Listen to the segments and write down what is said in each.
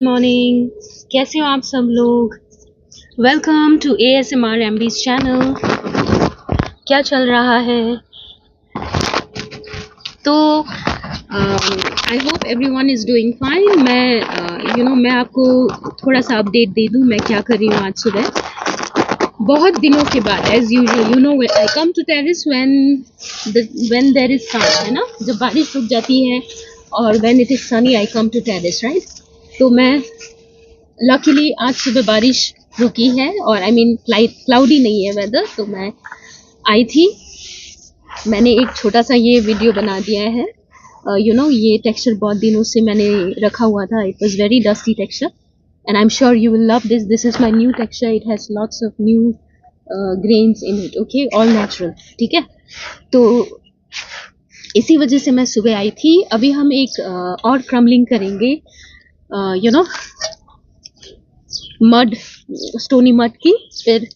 Morning. कैसे हो आप सब लोग? Welcome to ASMR MD's channel. क्या चल रहा है? तो I hope everyone is doing fine. मैं आपको थोड़ा सा अपडेट दे दूं मैं क्या कर रही हूँ आज सुबह। बहुत दिनों के बाद as usual I come to terrace when there is sun, है ना, जब बारिश रुक जाती है और when it is sunny I come to terrace, right. तो मैं लकीली आज सुबह बारिश रुकी है और आई मीन क्लाउडी नहीं है वेदर, तो मैं आई थी। मैंने एक छोटा सा ये वीडियो बना दिया है। ये टेक्सचर बहुत दिनों से मैंने रखा हुआ था। It was very dusty texture and I am sure you will love this is my new texture. It has lots of new grains in it, okay, all natural, ठीक है। तो इसी वजह से मैं सुबह आई थी। अभी हम एक और क्रम्बलिंग करेंगे, मड, स्टोनी मड की। फिर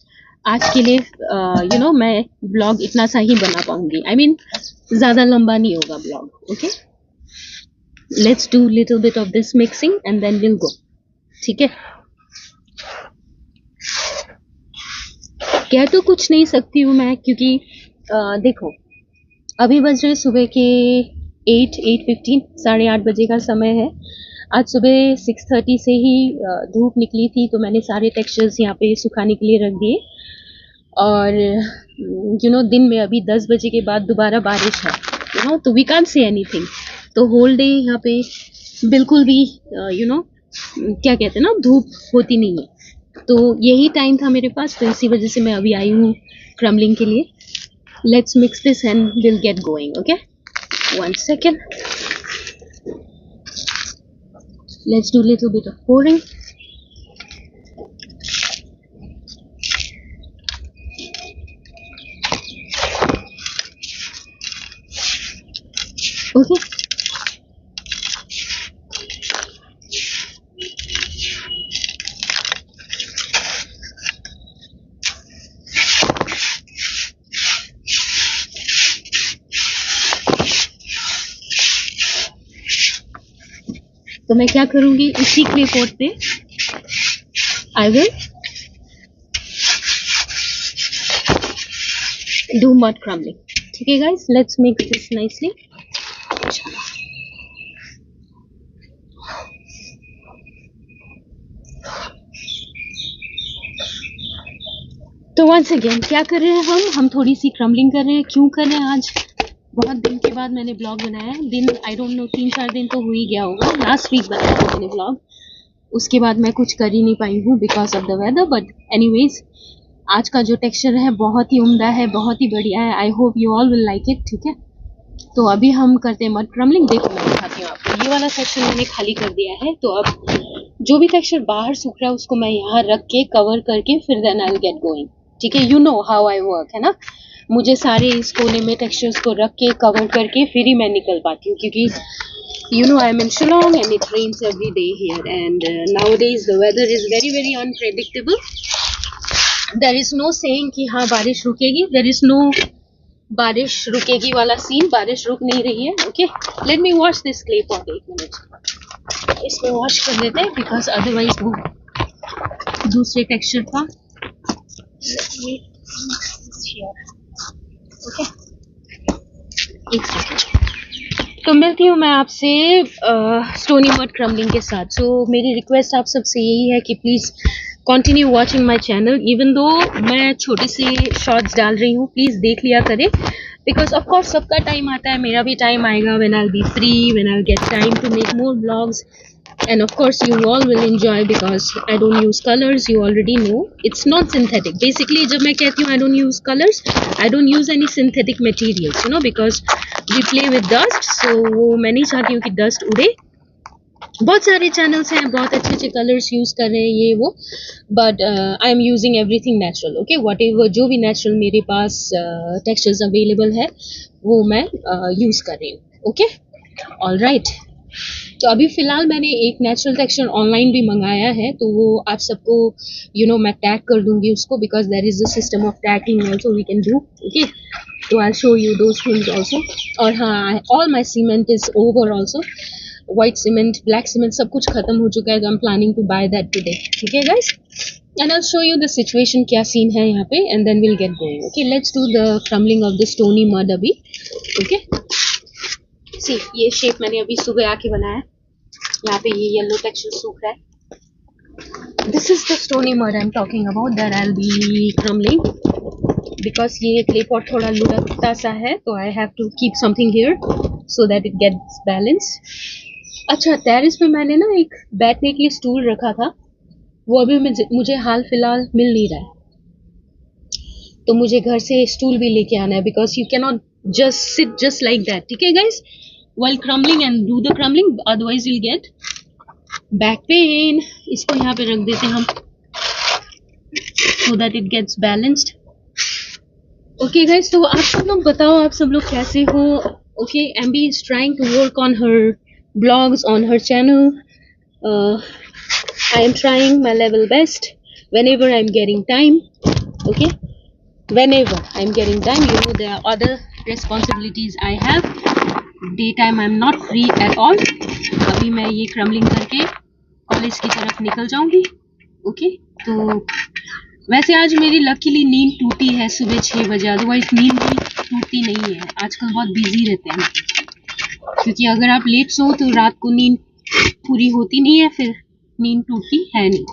आज के लिए मैं ब्लॉग इतना सा ही बना पाऊंगी। आई मीन ज़्यादा लंबा नहीं होगा blog, okay. Let's do little bit of this mixing and then will go, ठीक है। कह तो कुछ नहीं सकती हूँ मैं, क्योंकि देखो अभी बज रहे सुबह के 8:15, 8:30 का समय है। आज सुबह 6:30 से ही धूप निकली थी, तो मैंने सारे टेक्सचर्स यहाँ पे सुखाने के लिए रख दिए। और दिन में अभी 10 बजे के बाद दोबारा बारिश है, तो वी कांट से एनीथिंग। तो होल डे यहाँ पे बिल्कुल भी क्या कहते हैं ना, धूप होती नहीं है। तो यही टाइम था मेरे पास, तो इसी वजह से मैं अभी आई हूँ क्रम्बलिंग के लिए। Let's mix this and will get going, okay. 1 second. Let's do little bit of pouring. Okay. तो मैं क्या करूंगी, इसी क्ले पॉट पे आई विल डू मड क्रम्बलिंग, ठीक है guys. Let's mix this nicely. तो वंस अगेन क्या कर रहे हैं हम थोड़ी सी क्रम्बलिंग कर रहे हैं। क्यों कर रहे हैं? आज बहुत दिन के बाद मैंने ब्लॉग बनाया है। दिन आई डोंट नो 3-4 दिन तो हो ही गया होगा। लास्ट वीक बनाया था मैंने ब्लॉग, उसके बाद मैं कुछ कर ही नहीं पाई हूँ because of the weather. But anyways, आज का जो टेक्सचर है बहुत ही उम्दा है, बहुत ही बढ़िया है। I hope you all will like it, ठीक है। तो अभी हम करते हैं मड क्रम्बलिंग। देखो मैं दिखाती हूँ आपको, ये वाला सेक्शन मैंने खाली कर दिया है। तो अब जो भी टेक्सचर बाहर सूख रहा है उसको मैं यहाँ रख के कवर करके फिर then I will get going, ठीक है। You know how I work, है ना। मुझे सारे इस कोने में टेक्सचर्स को रख के कवर करके फिर ही मैं निकल पाती हूँ, क्योंकि I am in Shillong and it rains every day here, and nowadays the weather is very very unpredictable. There is no saying कि हाँ बारिश रुकेगी, there is no बारिश रुकेगी वाला सीन। बारिश रुक नहीं रही है, okay. Let me wash this clay pot, 1 minute इसमें वॉश कर लेते हैं बिकॉज अदरवाइज वो दूसरे टेक्सचर का। ओके, एक सेकेंड। तो मिलती हूँ मैं आपसे स्टोनी मड क्रम्बलिंग के साथ। सो मेरी रिक्वेस्ट आप सबसे यही है कि please continue watching my channel. Even though मैं छोटे से शॉर्ट्स डाल रही हूँ, प्लीज़ देख लिया करें। बिकॉज ऑफ कोर्स सबका टाइम आता है, मेरा भी टाइम आएगा when I will be free, when I will get time to make more blogs. And of course you all will enjoy because I don't use colors, you already know. It's not synthetic. Basically जब मैं कहती हूँ I don't use colors, I don't use any synthetic materials, because we play with dust. So वो मैं नहीं चाहती हूँ कि डस्ट उड़े। बहुत सारे चैनल्स हैं, बहुत अच्छे अच्छे कलर्स यूज़ कर रहे हैं ये वो, but I am using everything natural, okay. What ever जो भी नेचुरल मेरे पास टेक्सचर्स अवेलेबल है वो मैं यूज़ कर रही हूँ, ओके। All right. तो अभी फ़िलहाल मैंने एक नेचुरल टेक्सचर ऑनलाइन भी मंगाया है, तो वो आप सबको मैं टैग कर दूंगी उसको, because there is a system of tagging also we can do, okay. तो I show you those things also. और हाँ, all my cement is over also. White cement, black cement सब कुछ खत्म हो चुका है, तो I am planning to buy that today. ठीक है guys, and I will show you the situation क्या सीन है यहाँ पे, and then will get going. Okay, let's do the crumbling of the stony mud अभी. ओके, सी ये shape मैंने अभी सुबह आके बनाया है. यहाँ पे ये येलो टेक्सचर सूख रहा है. This is the stony mud I'm talking about that I'll be crumbling. Because ये क्ले पॉट थोड़ा लुढ़कता सा है, तो I have to keep something here so that it gets balanced. अच्छा, टेरेस पे मैंने ना एक बैठने के लिए स्टूल रखा था, वो अभी मुझे हाल फिलहाल मिल नहीं रहा है, तो मुझे घर से स्टूल भी लेके आना है. Because you cannot just sit just like that. ठीक है guys, while crumbling and do the crumbling, otherwise you'll get back pain. इसको यहाँ पे रख देते हैं हम so that it gets balanced. Okay guys, तो आप सब लोग बताओ, आप सब लोग कैसे हो? Okay, MB is trying to work on her blogs on her channel. I am trying my level best whenever I'm getting time. Okay, whenever I'm getting time, you know there are other responsibilities I have. Daytime I'm not free at all. अभी मैं ये crumbling करके college की तरफ निकल जाऊंगी. Okay, तो वैसे आज मेरी लकीली नींद टूटी है सुबह 6 बजे, अदरवाइज नींद भी टूटती नहीं है. आजकल बहुत बिजी रहते हैं, क्योंकि अगर आप लेट सो तो रात को नींद पूरी होती नहीं है, फिर नींद टूटती है नहीं.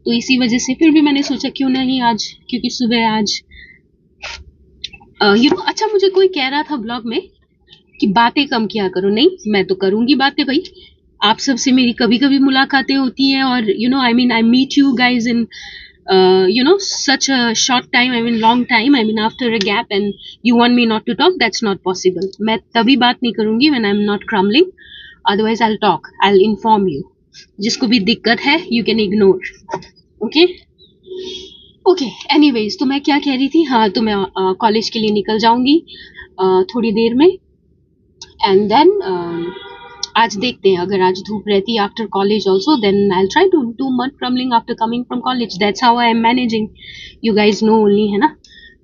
तो इसी वजह से फिर भी मैंने सोचा क्यों नहीं आज, क्योंकि सुबह आज अच्छा, मुझे कोई कह रहा था ब्लॉग में कि बातें कम किया करो. नहीं, मैं तो करूंगी बातें भाई. आप सबसे मेरी कभी कभी मुलाकातें होती हैं, और I meet you guys in such a short time, long time, after a gap, and you want me not to talk. That's not possible. मैं तभी बात नहीं करूंगी when I'm not crumbling. Otherwise I'll talk, I'll inform you. जिसको भी दिक्कत है you can ignore. Okay, anyways, तो मैं क्या कह रही थी, हाँ, तो मैं कॉलेज के लिए निकल जाऊंगी थोड़ी देर में. एंड देन आज देखते हैं, अगर आज धूप रहती है after college also, then I try to do mud crumbling after coming from college. That's how I am managing. You guys know only, है ना.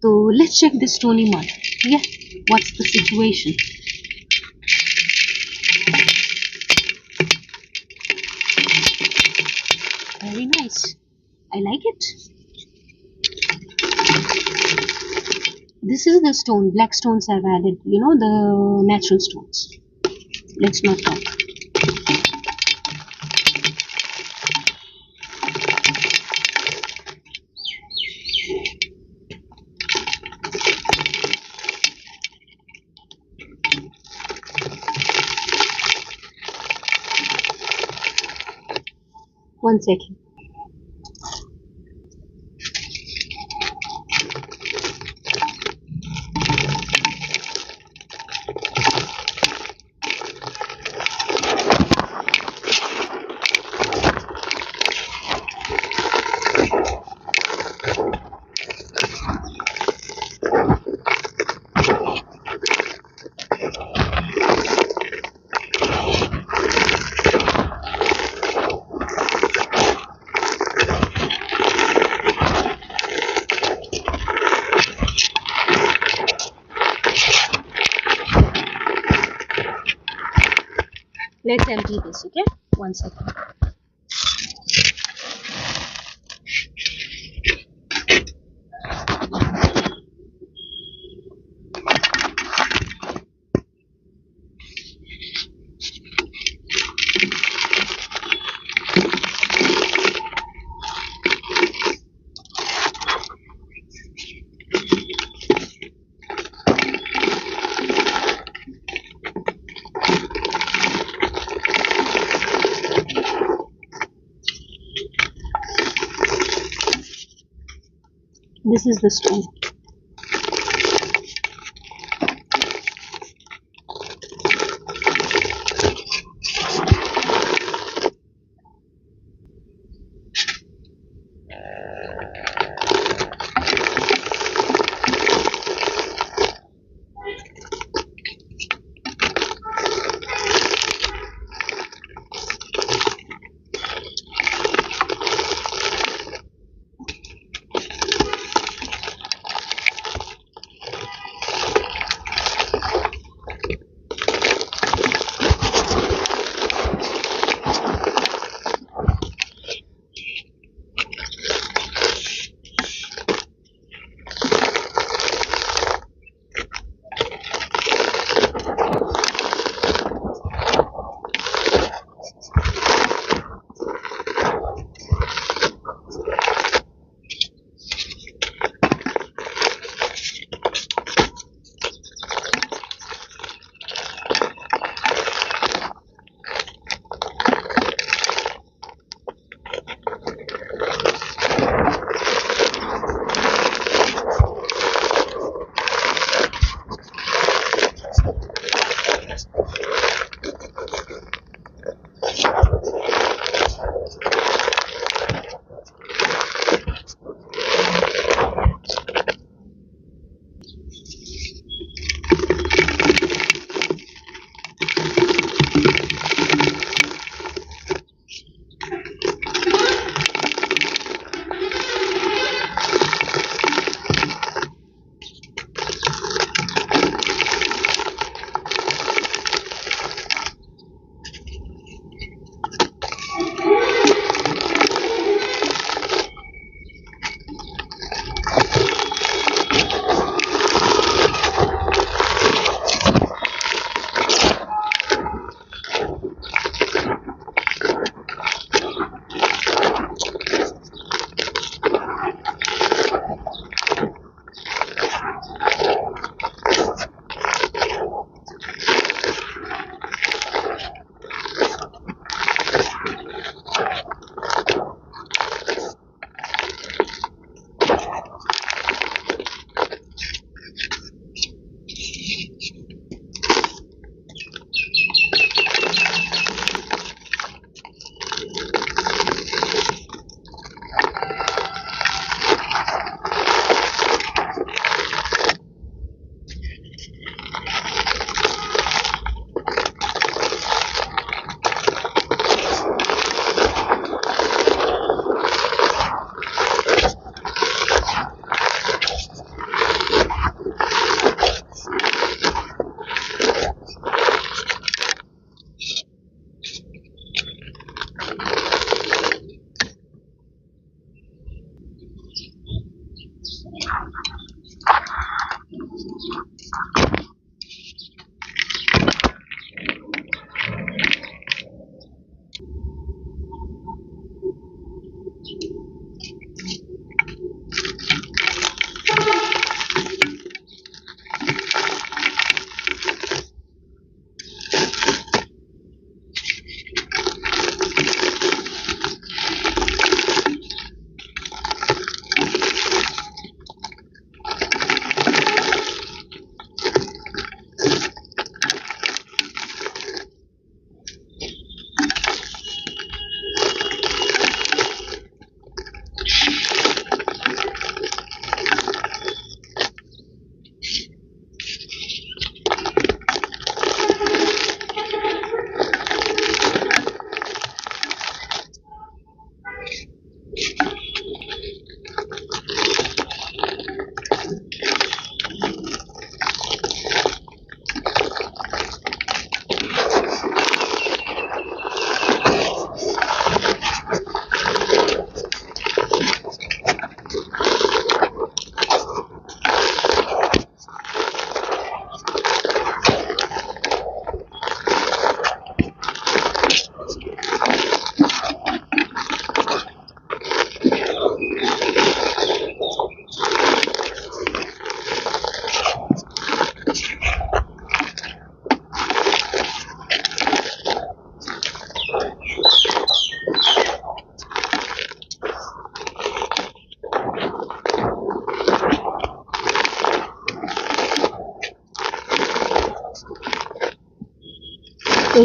तो let's check this stony mud. ठीक है, what's the situation. Very nice, I like it. This is the stone, black stones I've added, the natural stones. Let's not talk. One second. Let's empty this, okay? One second. This is the stone.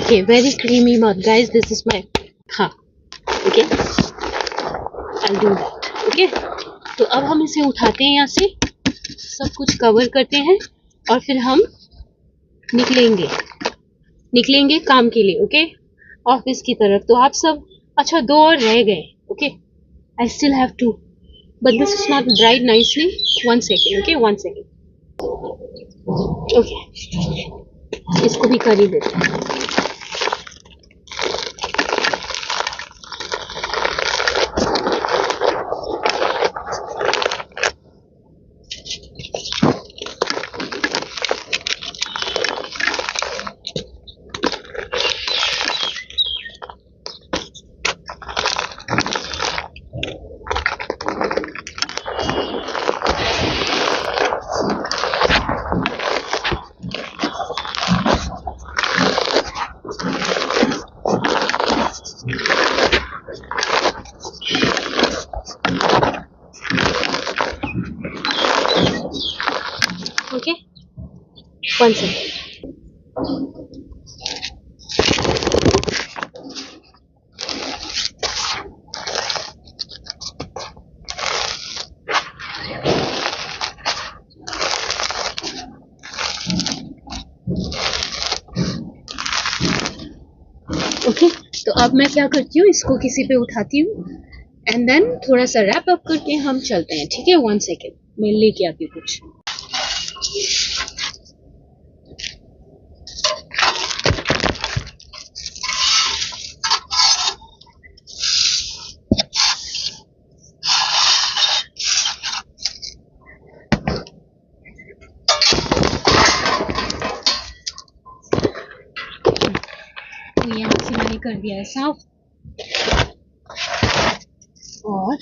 Okay, very creamy mud, guys. This is my हाँ. Okay, I'll do that. Okay. तो अब हम इसे उठाते हैं यहाँ से, सब कुछ कवर करते हैं और फिर हम निकलेंगे काम के लिए. ओके, ऑफिस की तरफ. तो आप सब, अच्छा 2 और रह गए. Okay, I still have 2, but this is not dried nicely. 1 second. Okay, 1 second. Okay, इसको भी कर ही देते हैं. Okay, 1 second. ओके, तो अब मैं क्या करती हूँ, इसको किसी पे उठाती हूँ एंड देन थोड़ा सा रैप अप करके हम चलते हैं. ठीक है, 1 सेकेंड, मैं लेके आती हूँ कुछ. यहाँ से मैंने कर दिया है साफ. और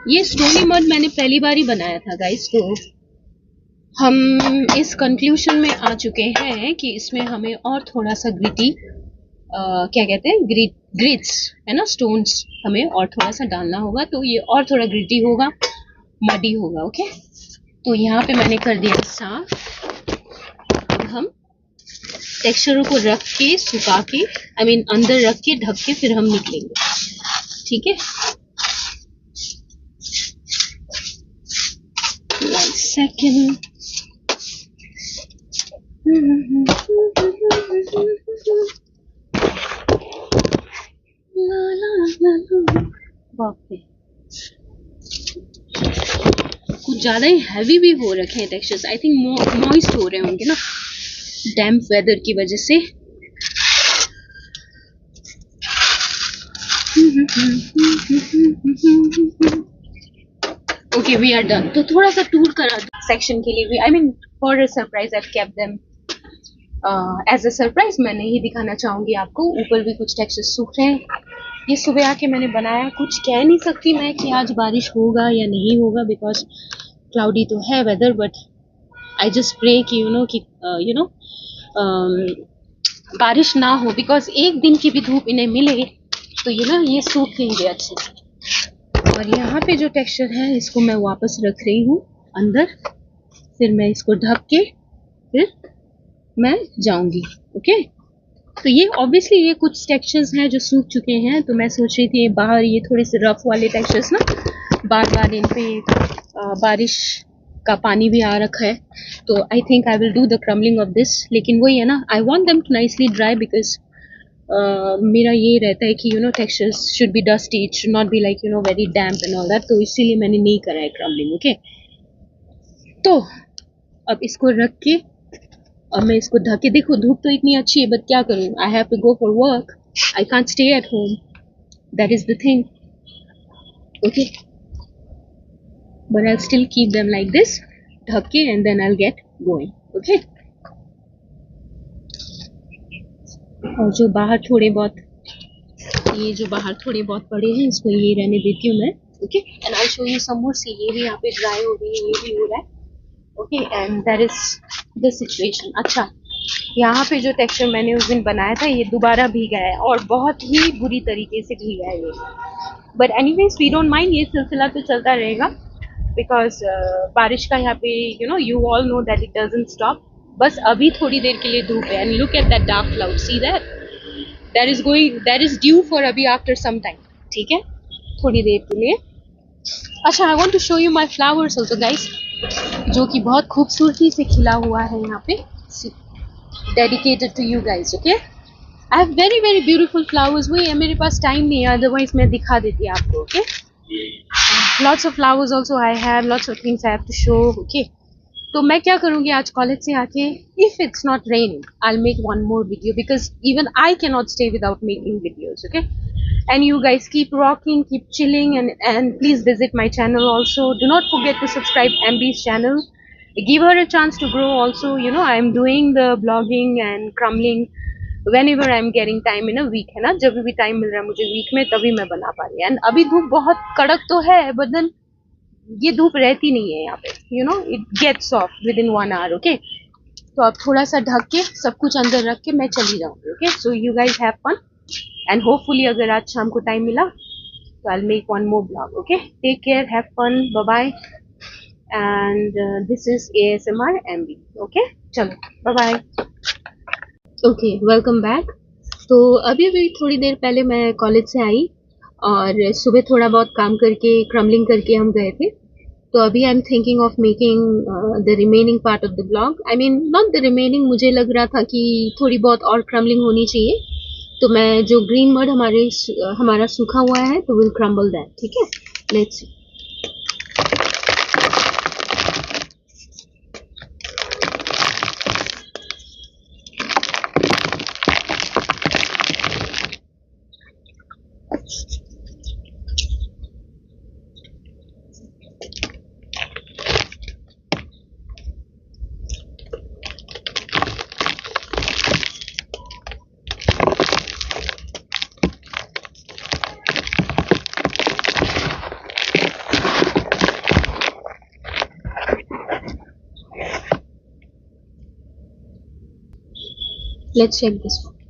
ये स्टोनी मड मैंने पहली बार ही बनाया था गाइस. तो हम इस कंक्लूजन में आ चुके हैं कि इसमें हमें और थोड़ा सा ग्रिटी, क्या कहते हैं, ग्रिट्स है ना, स्टोन्स हमें और थोड़ा सा डालना होगा. तो ये और थोड़ा ग्रिटी होगा, मडी होगा. ओके, तो यहाँ पे मैंने कर दिया साफ. अब हम टेक्सचरों को रख के, सुखा के, अंदर रख के, ढक के फिर हम निकलेंगे. ठीक है, 1 सेकेंड. कुछ ज्यादा ही हैवी भी हो रखे हैं टेक्सचर्स. आई थिंक मॉइस्ट हो रहे होंगे ना, डैम्प वेदर की वजह से. Okay, we are done. तो थोड़ा सा टूर करा सेक्शन के लिए भी. For a surprise I kept them as a surprise. मैं नहीं दिखाना चाहूंगी आपको. ऊपर भी कुछ टेक्सचर्स सूख रहे हैं. ये सुबह आके मैंने बनाया. कुछ कह नहीं सकती मैं कि आज बारिश होगा या नहीं होगा, बिकॉज क्लाउडी तो है weather. But I just pray कि बारिश ना हो, बिकॉज एक दिन की भी धूप इन्हें मिले तो ये सूखेंगे अच्छे से. और यहाँ पे जो टेक्सचर है इसको मैं वापस रख रही हूँ अंदर. फिर मैं इसको ढक के फिर मैं जाऊंगी. ओके, तो ये ऑब्वियसली ये कुछ टेक्सचर्स हैं जो सूख चुके हैं. तो मैं सोच रही थी बाहर ये थोड़े से रफ वाले टेक्सचर्स ना, बार बार इन पे बारिश का पानी भी आ रखा है. तो I think I will do the crumbling of this. लेकिन वही है ना, I want them to nicely dry, because मेरा ये रहता है कि textures should be dusty, it should not be like very damp and all that. तो इसीलिए मैंने नहीं करा है क्रम्बलिंग. ओके, तो अब इसको रख के और मैं इसको ढक के, देखो धूप तो इतनी अच्छी है, बट क्या करूँ, I have to go for work. I can't stay at home, that is the thing. Okay, but I still keep them like this, ढक के, and then I will get going. Okay, और जो बाहर थोड़े बहुत पड़े हैं इसको ये रहने देती हूँ मैं. Okay, and I show you some more. See, ये भी यहाँ पे ड्राई हो रही है, ये भी हो रहा है. Okay, and that is the situation. अच्छा, यहाँ पे जो टेक्सचर मैंने उस दिन बनाया था ये दोबारा भीगा है, और बहुत ही बुरी तरीके से भीगा है ये. But anyways we don't mind, ये सिलसिला तो चलता रहेगा बिकॉज बारिश का यहाँ पे you all know that it doesn't stop. बस अभी थोड़ी देर के लिए धूप है. And look at that dark cloud, see that is due for अभी आफ्टर सम टाइम. ठीक है, थोड़ी देर के लिए. अच्छा, I want to show you my flowers also guys, जो कि बहुत खूबसूरती से खिला हुआ है यहाँ पे. Dedicated to you guys. Okay, I have very very beautiful flowers. वही मेरे पास टाइम नहीं है, अदरवाइज मैं दिखा देती आपको. Okay, lots of flowers also I have, lots of things I have to show. Okay, तो मैं क्या करूँगी आज कॉलेज से आके, if it's not raining I'll make one more video because even I cannot stay without making videos. Okay, and you guys keep rocking, keep chilling, and please visit my channel also. Do not forget to subscribe MB's channel. Give her a chance to grow also. I'm doing the blogging and crumbling whenever I'm getting time in a week, है ना. जब भी time मिल रहा है मुझे week में, तभी मैं बना पा रही हूँ. एंड अभी धूप बहुत कड़क तो है, बट देन ये धूप रहती नहीं है यहाँ पे. It gets off within 1 hour. ओके, तो अब थोड़ा सा ढक के सब कुछ अंदर रख के मैं चली जाऊंगी. Okay, so you guys have fun and hopefully अगर आज शाम को टाइम मिला तो I make one more blog. Okay, take care, have fun, bye bye. And this is ASMR MB. Okay, चलो bye bye. Okay, welcome back. तो अभी अभी थोड़ी देर पहले मैं कॉलेज से आई और सुबह थोड़ा बहुत काम करके क्रम्बलिंग करके हम गए थे. तो अभी I am thinking of making the remaining part of the blog. I mean not the remaining, मुझे लग रहा था कि थोड़ी बहुत और क्रम्बलिंग होनी चाहिए. तो मैं जो ग्रीन मड हमारा सूखा हुआ है तो विल क्रम्बल दैट. ठीक है, let's see. Let's check this one.